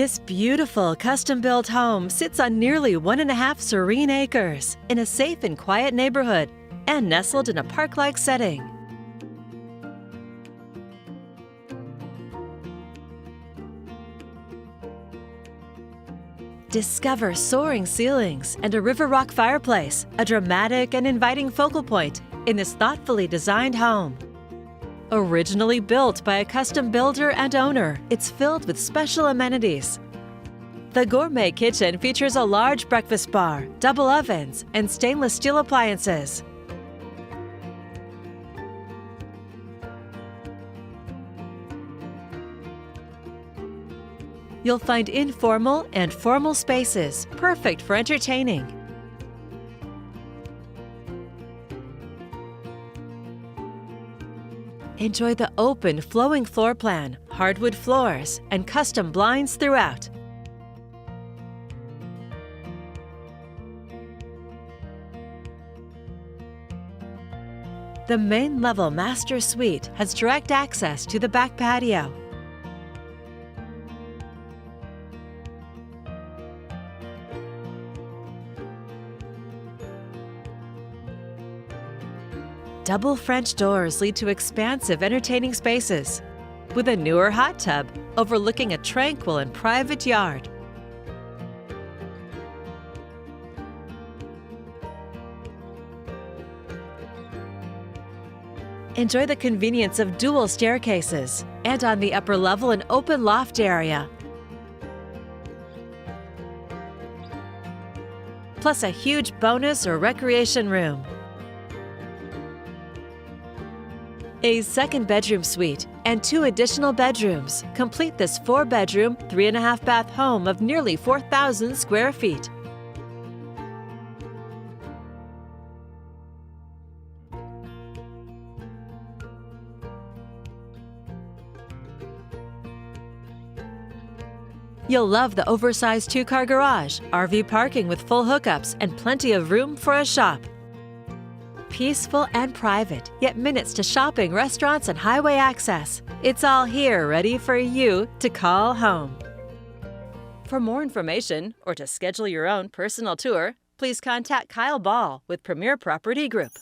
This beautiful custom-built home sits on nearly 1.5 serene acres in a safe and quiet neighborhood and nestled in a park-like setting. Discover soaring ceilings and a river rock fireplace, a dramatic and inviting focal point in this thoughtfully designed home. Originally built by a custom builder and owner, it's filled with special amenities. The gourmet kitchen features a large breakfast bar, double ovens, and stainless steel appliances. You'll find informal and formal spaces, perfect for entertaining. Enjoy the open, flowing floor plan, hardwood floors, and custom blinds throughout. The main-level master suite has direct access to the back patio. Double French doors lead to expansive entertaining spaces, with a newer hot tub overlooking a tranquil and private yard. Enjoy the convenience of dual staircases and on the upper level an open loft area, plus a huge bonus or recreation room. A second bedroom suite and 2 additional bedrooms complete this 4-bedroom, 3.5-bath home of nearly 4,000 square feet. You'll love the oversized 2-car garage, RV parking with full hookups, and plenty of room for a shop. Peaceful and private, yet minutes to shopping, restaurants, and highway access. It's all here ready for you to call home. For more information or to schedule your own personal tour, please contact Kyle Ball with Premier Property Group.